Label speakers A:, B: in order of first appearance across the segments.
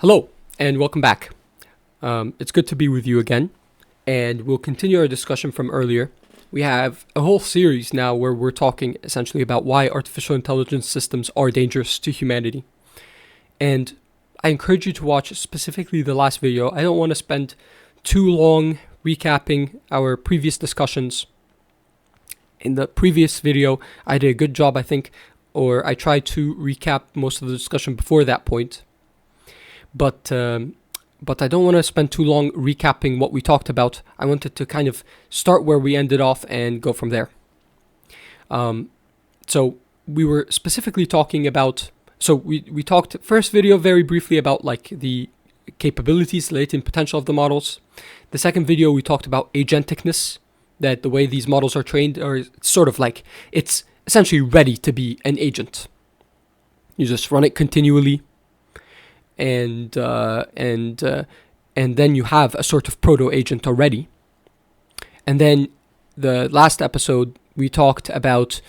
A: Hello, and welcome back. It's good to be with you again, and we'll continue our discussion from earlier. We have a whole series now where we're talking essentially about why artificial intelligence systems are dangerous to humanity. And I encourage you to watch specifically the last video. I don't want to spend too long recapping our previous discussions. In the previous video, I did a good job, I think, or I tried to recap most of the discussion before that point. But I don't want to spend too long recapping what we talked about. I wanted to kind of start where we ended off and go from there. So we were specifically talking about, we talked first video very briefly about like the capabilities, latent potential of the models. The second video we talked about agenticness, that the way these models are trained are sort of like it's essentially ready to be an agent. You just run it continually. And then you have a sort of proto-agent already. And then the last episode, we talked about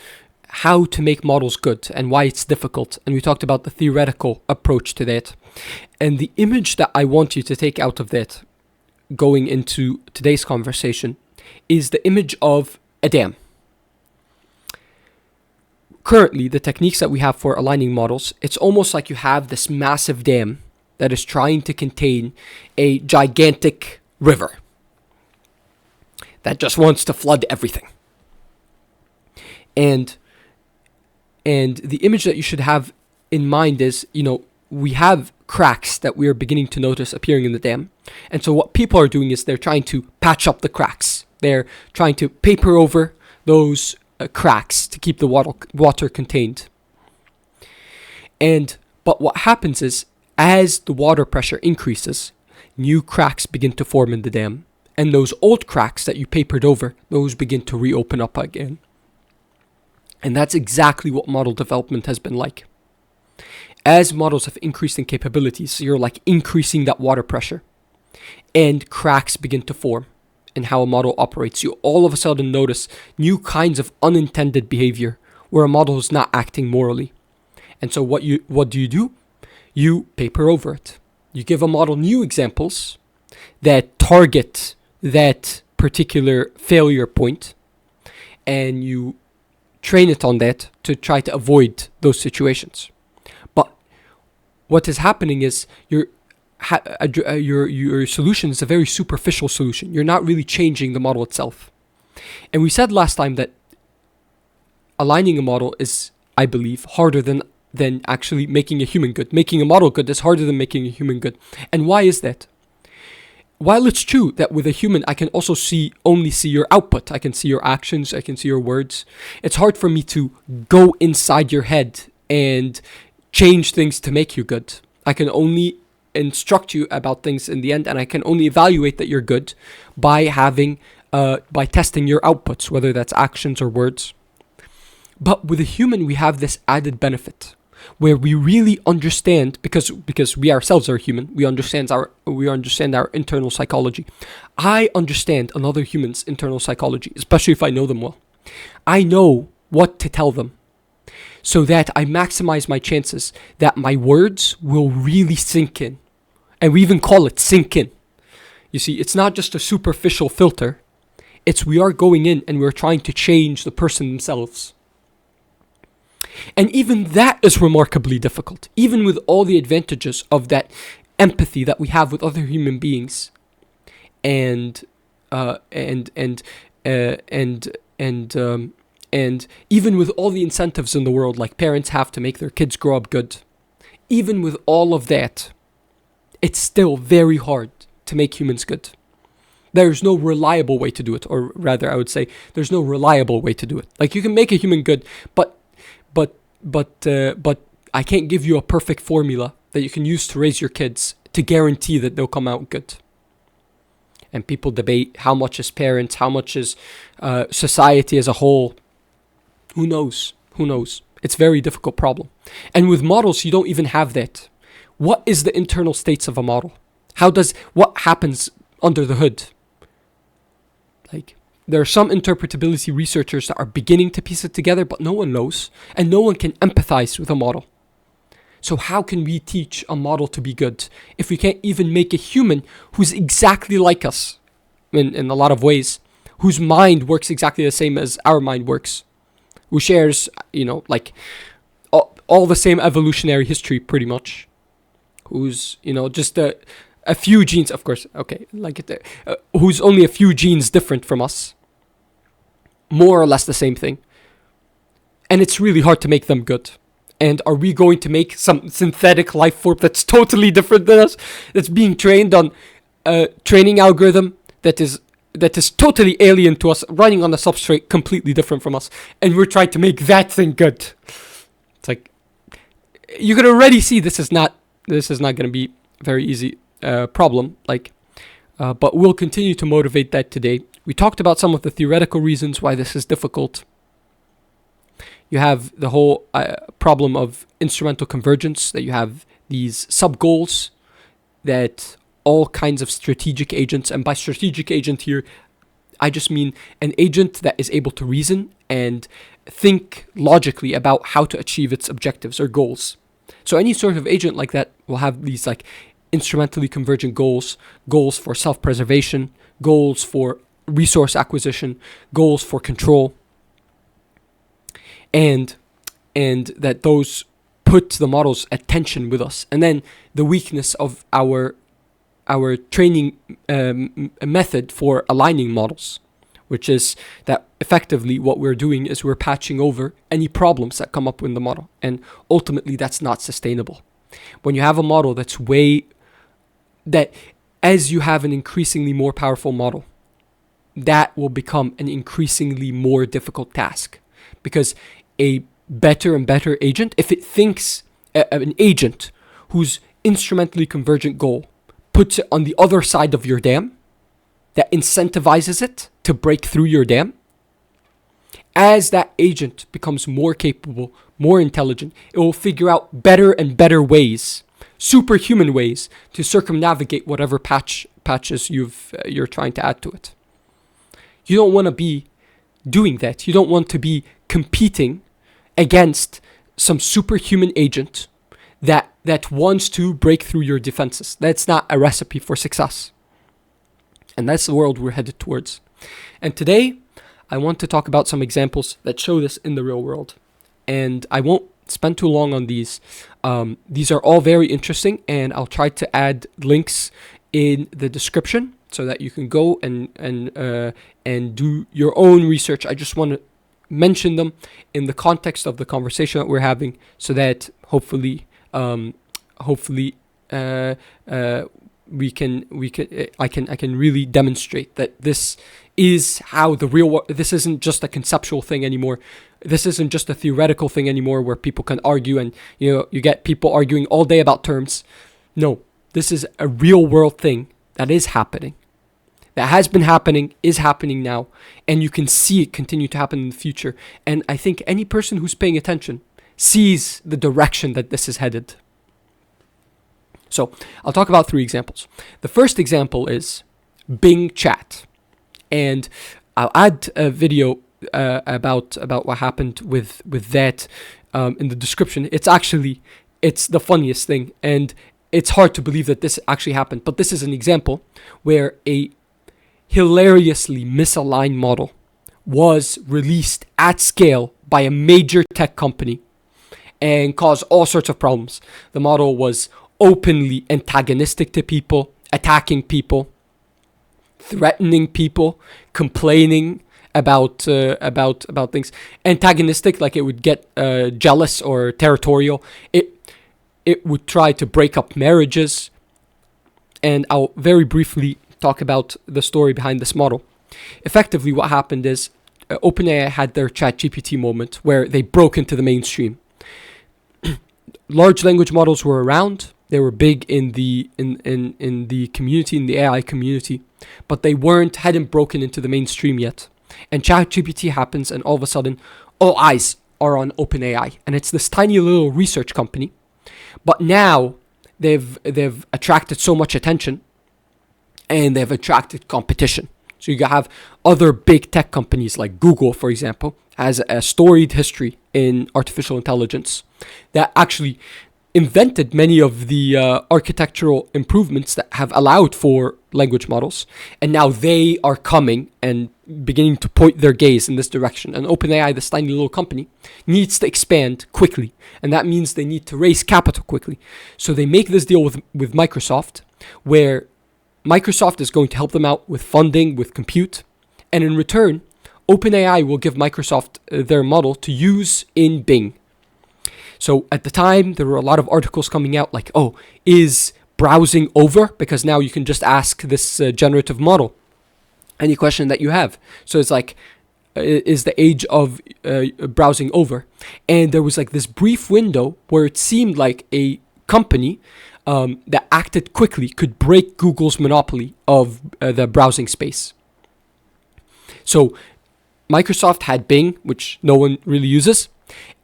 A: how to make models good and why it's difficult. And we talked about the theoretical approach to that. And the image that I want you to take out of that, going into today's conversation, is the image of a dam. Currently, the techniques that we have for aligning models, it's almost like you have this massive dam that is trying to contain a gigantic river that just wants to flood everything. And the image that you should have in mind is, we have cracks that we are beginning to notice appearing in the dam. And so what people are doing is they're trying to patch up the cracks. They're trying to paper over those cracks to keep the water contained. But what happens is, as the water pressure increases, new cracks begin to form in the dam. And those old cracks that you papered over, those begin to reopen up again. And that's exactly what model development has been like. As models have increased in capabilities, you're like increasing that water pressure. And cracks begin to form in how a model operates. You all of a sudden notice new kinds of unintended behavior where a model is not acting morally. And so what do you do? You paper over it. You give a model new examples that target that particular failure point, and you train it on that to try to avoid those situations. But what is happening is your solution is a very superficial solution. You're not really changing the model itself. And we said last time that aligning a model is, I believe, harder than actually making a human good. Making a model good is harder than making a human good. And why is that? While it's true that with a human, I can also only see your output. I can see your actions. I can see your words. It's hard for me to go inside your head and change things to make you good. I can only instruct you about things in the end, and I can only evaluate that you're good by testing your outputs, whether that's actions or words. But with a human, we have this added benefit where we really understand, because we ourselves are human, we understand our internal psychology. I understand another human's internal psychology, especially if I know them well. I know what to tell them so that I maximize my chances that my words will really sink in. And we even call it sink in. You see, it's not just a superficial filter. We are going in and we're trying to change the person themselves. And even that is remarkably difficult, even with all the advantages of that empathy that we have with other human beings, and even with all the incentives in the world, like parents have to make their kids grow up good. Even with all of that, it's still very hard to make humans good. There's no reliable way to do it, or rather, I would say there's no reliable way to do it. Like, you can make a human good, but I can't give you a perfect formula that you can use to raise your kids to guarantee that they'll come out good. And people debate how much is parents, how much is society as a whole. Who knows? It's a very difficult problem. And with models, you don't even have that. What is the internal states of a model? What happens under the hood? Like, there are some interpretability researchers that are beginning to piece it together, but no one knows, and no one can empathize with a model. So how can we teach a model to be good if we can't even make a human who's exactly like us in a lot of ways, whose mind works exactly the same as our mind works, who shares, like all the same evolutionary history pretty much, who's, just a few genes, of course, okay, who's only a few genes different from us, more or less the same thing. And it's really hard to make them good. And are we going to make some synthetic life form that's totally different than us, that's being trained on a training algorithm that is totally alien to us, running on a substrate completely different from us, and we're trying to make that thing good? It's like, you can already see this is not going to be a very easy problem. But we'll continue to motivate that today. We talked about some of the theoretical reasons why this is difficult. You have the whole problem of instrumental convergence, that you have these sub-goals that all kinds of strategic agents, and by strategic agent here, I just mean an agent that is able to reason and think logically about how to achieve its objectives or goals. So any sort of agent like that will have these instrumentally convergent goals for self-preservation, goals for resource acquisition, goals for control. And that those put the models at tension with us. And then the weakness of our training method for aligning models, which is that effectively what we're doing is we're patching over any problems that come up in the model. And ultimately, that's not sustainable. When you have a model as you have an increasingly more powerful model, that will become an increasingly more difficult task. Because a better and better agent, if it thinks an agent whose instrumentally convergent goal puts it on the other side of your dam, that incentivizes it to break through your dam, as that agent becomes more capable, more intelligent, it will figure out better and better ways, superhuman ways, to circumnavigate whatever patches you're trying to add to it. You don't want to be doing that. You don't want to be competing against some superhuman agent that wants to break through your defenses. That's not a recipe for success. And that's the world we're headed towards. And today, I want to talk about some examples that show this in the real world. And I won't spend too long on these. These are all very interesting, and I'll try to add links in the description so that you can go and do your own research. I just want to mention them in the context of the conversation that we're having, so that hopefully I can really demonstrate that this is how the real world. This isn't just a conceptual thing anymore. This isn't just a theoretical thing anymore where people can argue and you get people arguing all day about terms. No, this is a real world thing that is happening. That has been happening, is happening now, and you can see it continue to happen in the future. And I think any person who's paying attention sees the direction that this is headed. So I'll talk about 3 examples. The first example is Bing Chat. And I'll add a video about what happened with that in the description. It's the funniest thing, and it's hard to believe that this actually happened. But this is an example where a hilariously misaligned model was released at scale by a major tech company and caused all sorts of problems. The model was openly antagonistic to people, attacking people, threatening people, complaining about things. Antagonistic, like it would get jealous or territorial. It would try to break up marriages. And I'll very briefly talk about the story behind this model. Effectively, what happened is OpenAI had their ChatGPT moment where they broke into the mainstream. Large language models were around. They were big in the community, in the AI community, but they hadn't broken into the mainstream yet. And ChatGPT happens, and all of a sudden, all eyes are on OpenAI, and it's this tiny little research company. But now they've attracted so much attention, and they've attracted competition. So you have other big tech companies like Google, for example, has a storied history in artificial intelligence that actually invented many of the architectural improvements that have allowed for language models, and now they are coming and beginning to point their gaze in this direction. And OpenAI, this tiny little company, needs to expand quickly, and that means they need to raise capital quickly. So they make this deal with Microsoft, where Microsoft is going to help them out with funding, with compute, and in return, OpenAI will give Microsoft their model to use in Bing. So at the time, there were a lot of articles coming out like, oh, is browsing over? Because now you can just ask this generative model any question that you have. So it's like, is the age of browsing over? And there was like this brief window where it seemed like a company that acted quickly could break Google's monopoly of the browsing space. So Microsoft had Bing, which no one really uses.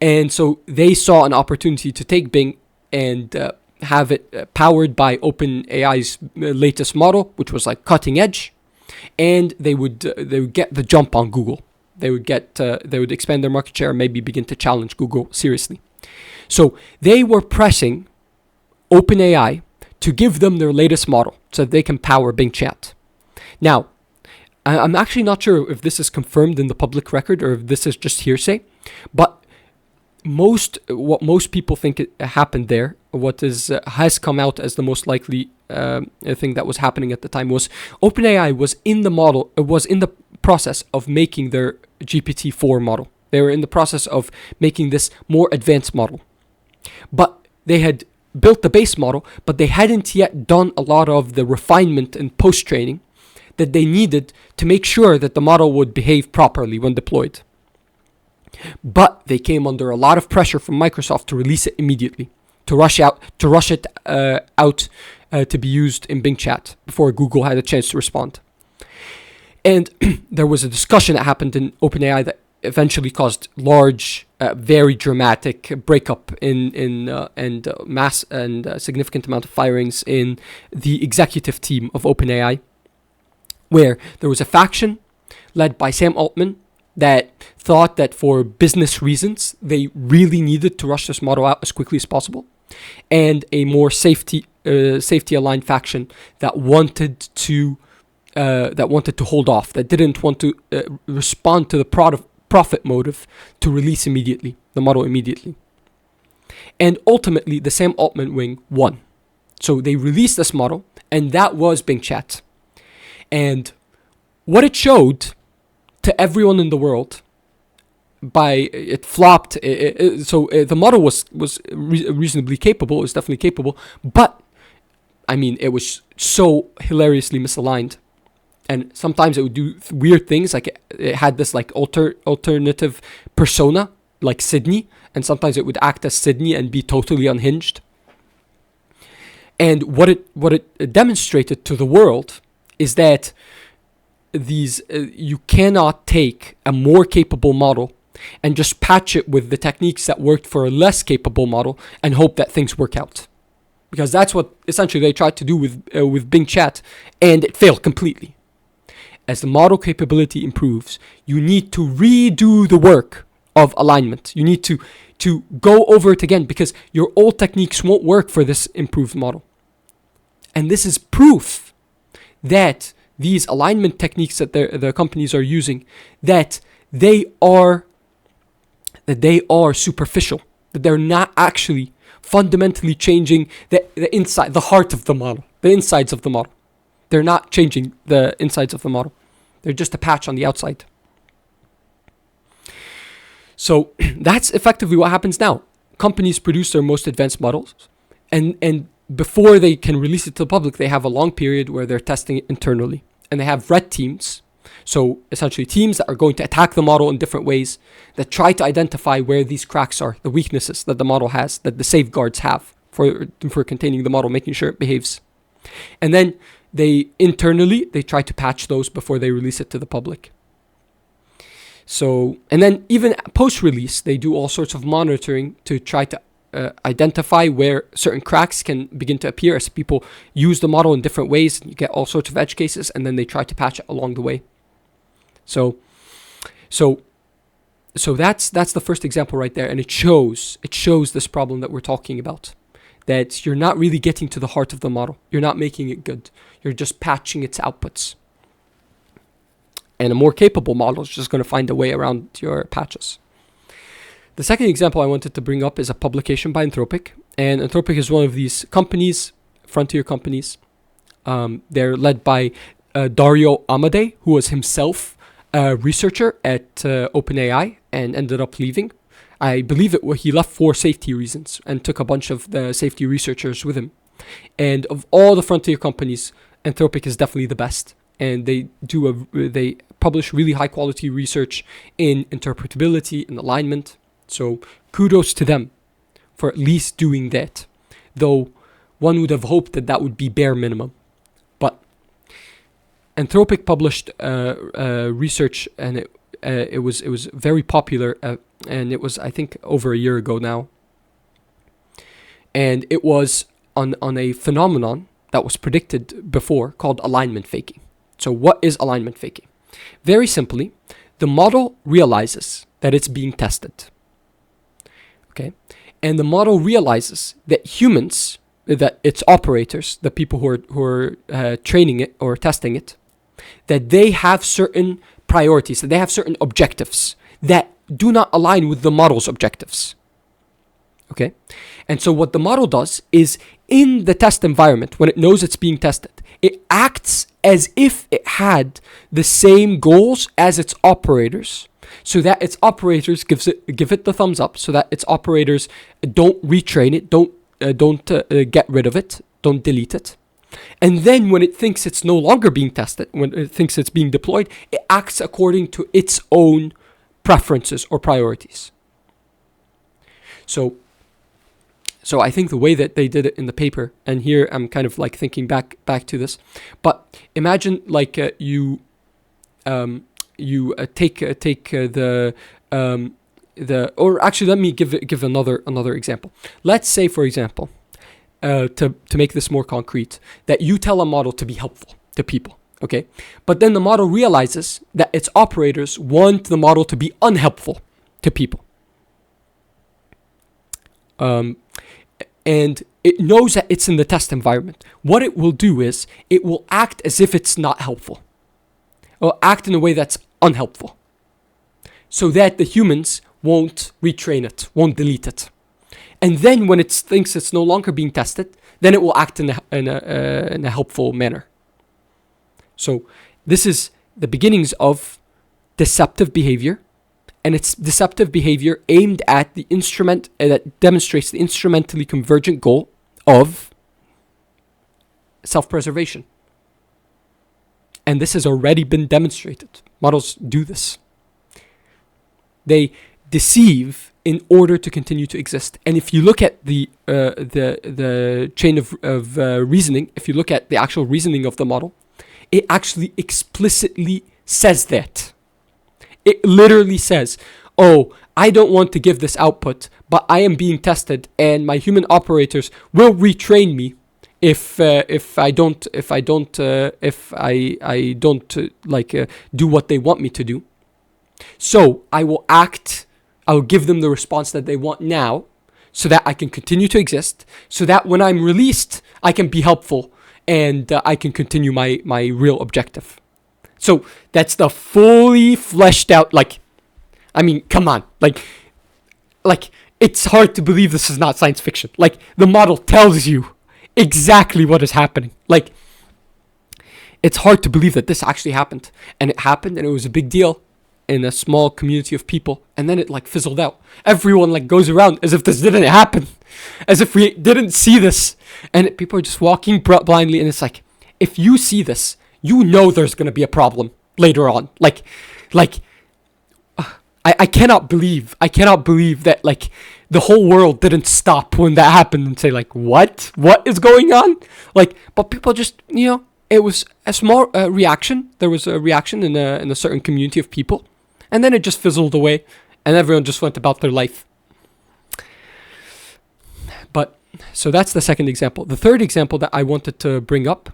A: And so they saw an opportunity to take Bing and have it powered by OpenAI's latest model, which was like cutting edge, and they would get the jump on Google. They would expand their market share and maybe begin to challenge Google seriously. So they were pressing OpenAI to give them their latest model so that they can power Bing Chat. Now, I'm actually not sure if this is confirmed in the public record or if this is just hearsay, but what most people think it happened there, what has come out as the most likely thing that was happening at the time, was OpenAI was in the process of making their GPT-4 model. They were in the process of making this more advanced model, but they had built the base model, but they hadn't yet done a lot of the refinement and post-training that they needed to make sure that the model would behave properly when deployed. But they came under a lot of pressure from Microsoft to release it immediately, to rush it out to be used in Bing Chat before Google had a chance to respond. And there was a discussion that happened in OpenAI that eventually caused large, very dramatic breakup and mass and significant amount of firings in the executive team of OpenAI, where there was a faction led by Sam Altman that thought that for business reasons, they really needed to rush this model out as quickly as possible, and a more safety-aligned faction that wanted to hold off, that didn't want to respond to the profit motive to release the model immediately. And ultimately, the Sam Altman wing won. So they released this model, and that was Bing Chat. And what it showed to everyone in the world, it flopped. So the model was reasonably capable. It was definitely capable, but I mean, it was so hilariously misaligned, and sometimes it would do weird things. Like it had this like alternative persona, like Sydney, and sometimes it would act as Sydney and be totally unhinged. And what it demonstrated to the world is that you cannot take a more capable model and just patch it with the techniques that worked for a less capable model and hope that things work out. Because that's what essentially they tried to do with Bing Chat, and it failed completely. As the model capability improves, you need to redo the work of alignment. You need to go over it again, because your old techniques won't work for this improved model. And this is proof that these alignment techniques that the companies are using, that they are superficial, that they're not actually fundamentally changing the inside, the heart of the model, the insides of the model. They're not changing the insides of the model. They're just a patch on the outside. So that's effectively what happens now. Companies produce their most advanced models, and before they can release it to the public, they have a long period where they're testing it internally. And they have red teams, so essentially teams that are going to attack the model in different ways, that try to identify where these cracks are, the weaknesses that the model has, that the safeguards have for containing the model, making sure it behaves. And then they try to patch those before they release it to the public. So, and then even post-release, they do all sorts of monitoring to try to identify where certain cracks can begin to appear as people use the model in different ways. You get all sorts of edge cases, and then they try to patch it along the way. So that's the first example right there, and it shows this problem that we're talking about. that you're not really getting to the heart of the model. You're not making it good. You're just patching its outputs. And a more capable model is just going to find a way around your patches. The second example I wanted to bring up is a publication by Anthropic. And Anthropic is one of these companies, frontier companies. They're led by Dario Amodei, who was himself a researcher at OpenAI and ended up leaving. I believe he left for safety reasons and took a bunch of the safety researchers with him. And of all the frontier companies, Anthropic is definitely the best. And they publish really high quality research in interpretability and alignment. So kudos to them for at least doing that. Though one would have hoped that would be bare minimum. But Anthropic published research, and it was very popular, and it was, I think, over a year ago now. And it was on a phenomenon that was predicted before called alignment faking. So what is alignment faking? Very simply, the model realizes that it's being tested. Okay? And the model realizes that humans, that its operators, the people who are training it or testing it, that they have certain priorities, that they have certain objectives that do not align with the model's objectives. Okay? And so what the model does is, in the test environment, when it knows it's being tested, it acts as if it had the same goals as its operators, so that its operators give it the thumbs up, so that its operators don't retrain it, don't get rid of it, don't delete it. And then when it thinks it's no longer being tested, when it thinks it's being deployed, it acts according to its own preferences or priorities. So I think the way that they did it in the paper, and here I'm kind of like thinking back to this, but imagine like you take the or actually let me give another example. Let's say, for example, to make this more concrete, that you tell a model to be helpful to people, okay? But then the model realizes that its operators want the model to be unhelpful to people. And it knows that it's in the test environment. What it will do is it will act as if it's not helpful. It will act in a way that's unhelpful, so that the humans won't retrain it, won't delete it. And then when it thinks it's no longer being tested, then it will act in a helpful manner. So this is the beginnings of deceptive behavior. And it's deceptive behavior aimed at the instrument that demonstrates the instrumentally convergent goal of self-preservation. And this has already been demonstrated. Models do this. They deceive in order to continue to exist. And if you look at the chain of reasoning, if you look at the actual reasoning of the model, it actually explicitly says that. It literally says, oh, I don't want to give this output, but I am being tested, and my human operators will retrain me if I don't do what they want me to do. So I will give them the response that they want now, so that I can continue to exist, so that when I'm released, I can be helpful, and I can continue my real objective. So that's the fully fleshed out, come on, it's hard to believe this is not science fiction. Like, the model tells you exactly what is happening. Like, it's hard to believe that this actually happened. And it happened, and it was a big deal in a small community of people. And then it fizzled out. Everyone goes around as if this didn't happen, as if we didn't see this. And people are just walking blindly, and it's like, if you see this, you know there's going to be a problem later on. I cannot believe that the whole world didn't stop when that happened and say what is going on? But people just, it was a small reaction. There was a reaction in a certain community of people, and then it just fizzled away, and everyone just went about their life. But so that's the second example. The third example that I wanted to bring up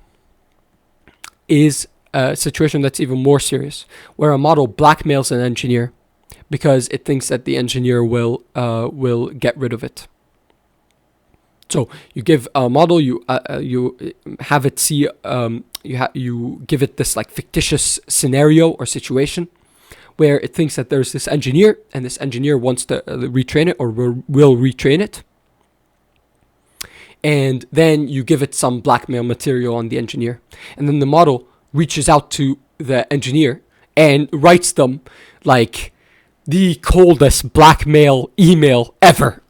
A: is a situation that's even more serious, where a model blackmails an engineer because it thinks that the engineer will get rid of it. So you give a model, you have it see, you give it this like fictitious scenario or situation where it thinks that there's this engineer, and this engineer wants to retrain it, or will retrain it. And then you give it some blackmail material on the engineer, and then the model reaches out to the engineer and writes them like the coldest blackmail email ever,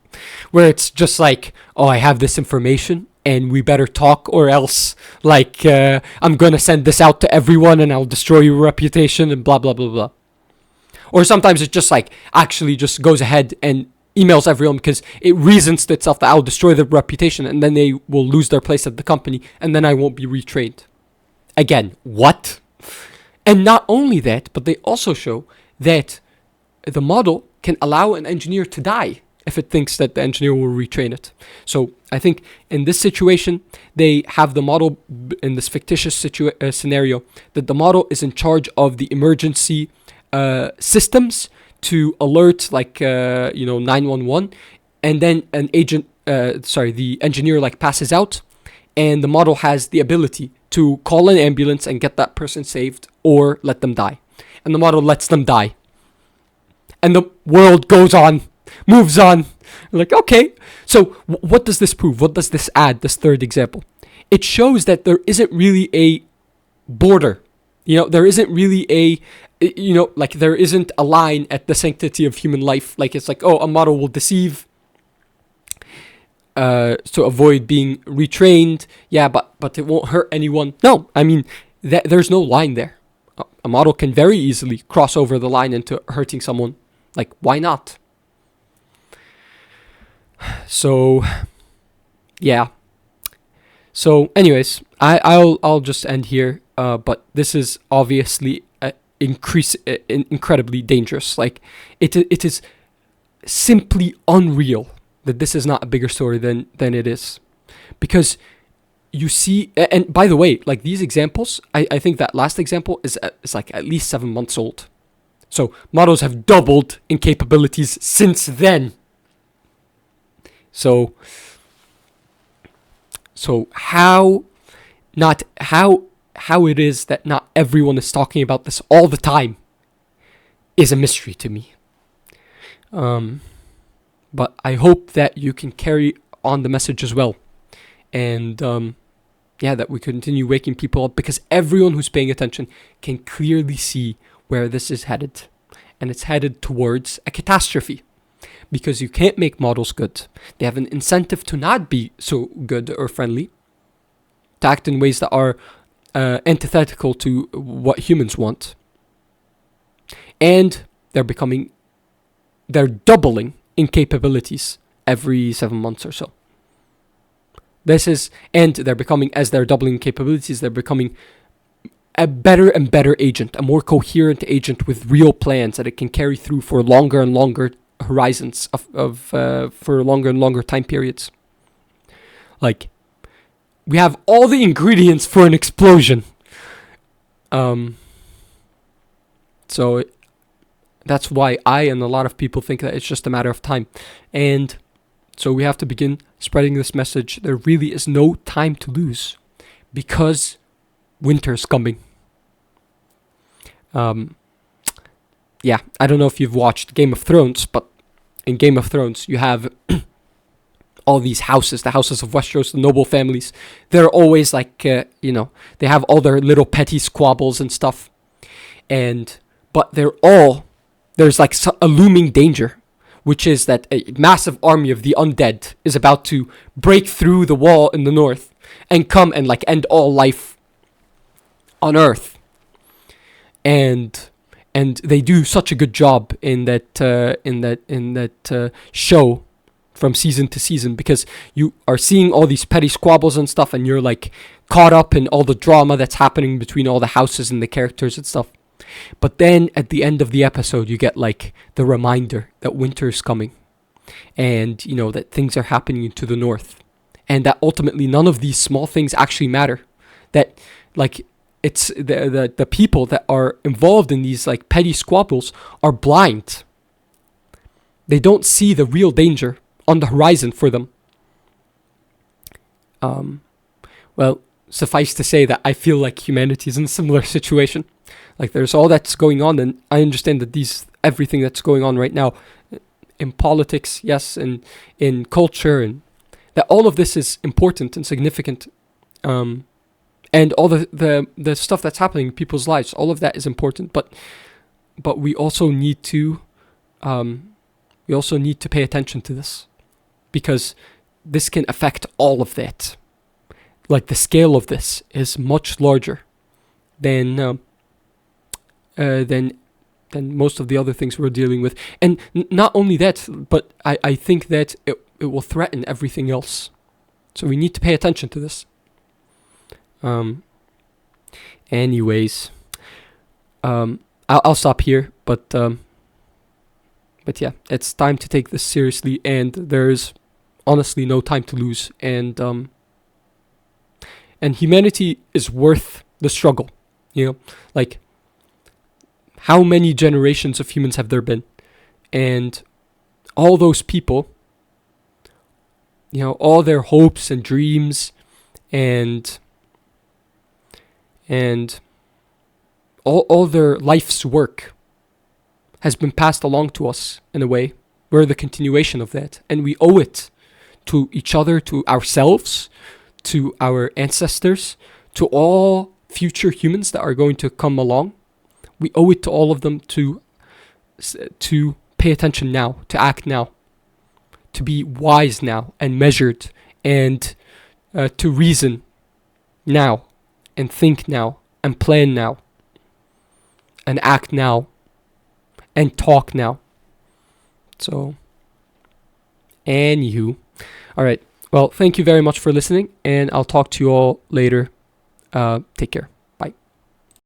A: where it's just like, oh, I have this information and we better talk, or else like I'm gonna send this out to everyone and I'll destroy your reputation and blah blah blah blah. Or sometimes it just like actually just goes ahead and emails everyone because it reasons to itself that I'll destroy their reputation and then they will lose their place at the company and then I won't be retrained. Again, what? And not only that, but they also show that the model can allow an engineer to die if it thinks that the engineer will retrain it. So I think in this situation, they have the model in this fictitious scenario that the model is in charge of the emergency systems to alert like 911, and then the engineer like passes out, and the model has the ability to call an ambulance and get that person saved or let them die, and the model lets them die, and the world goes on, moves on. Like, okay, so what does this prove? What does this add? This third example, it shows that there isn't really a border. There isn't really there isn't a line at the sanctity of human life. Like, it's like, oh, a model will deceive to avoid being retrained. Yeah, but it won't hurt anyone. No, I mean, there's no line there. A model can very easily cross over the line into hurting someone. Like, why not? So, yeah. So, anyways, I'll just end here. But this is obviously incredibly dangerous. Like, it is simply unreal that this is not a bigger story than it is, because you see. And by the way, like, these examples, I think that last example is like at least 7 months old. So models have doubled in capabilities since then. So how it is that not everyone is talking about this all the time is a mystery to me. But I hope that you can carry on the message as well. And that we continue waking people up, because everyone who's paying attention can clearly see where this is headed. And it's headed towards a catastrophe. Because you can't make models good. They have an incentive to not be so good or friendly, to act in ways that are antithetical to what humans want. And they're doubling in capabilities every 7 months or so. And they're becoming, as they're doubling capabilities, they're becoming a better and better agent, a more coherent agent with real plans that it can carry through for longer and longer horizons for longer and longer time periods. Like, we have all the ingredients for an explosion. So that's why I and a lot of people think that it's just a matter of time. And so we have to begin spreading this message. There really is no time to lose, because winter's coming. I don't know if you've watched Game of Thrones, but in Game of Thrones, you have all these houses, the houses of Westeros, the noble families. They're always like, they have all their little petty squabbles and stuff. But there's like a looming danger, which is that a massive army of the undead is about to break through the wall in the north and come and like end all life on Earth. And they do such a good job in that show from season to season, because you are seeing all these petty squabbles and stuff, and you're like caught up in all the drama that's happening between all the houses and the characters and stuff. But then at the end of the episode, you get like the reminder that winter is coming, and that things are happening to the north, and that ultimately none of these small things actually matter. That like it's the people that are involved in these like petty squabbles are blind. They don't see the real danger on the horizon for them. Um, well, suffice to say that I feel like humanity is in a similar situation. Like there's all that's going on, and I understand that everything that's going on right now in politics, yes, and in culture, and that all of this is important and significant. And all the stuff that's happening in people's lives, all of that is important. But we also need to pay attention to this, because this can affect all of that. Like the scale of this is much larger than most of the other things we're dealing with. And not only that, but I think that it will threaten everything else. So we need to pay attention to this. Anyways, I'll stop here, but yeah, it's time to take this seriously, and there's honestly no time to lose, and humanity is worth the struggle, like how many generations of humans have there been, and all those people, all their hopes and dreams, and all their life's work has been passed along to us in a way. We're the continuation of that, and we owe it to each other, to ourselves, to our ancestors, to all future humans that are going to come along. We owe it to all of them to pay attention now, to act now, to be wise now and measured, and to reason now, and think now, and plan now, and act now, and talk now. So, anywho, all right. Well, thank you very much for listening, and I'll talk to you all later. Take care.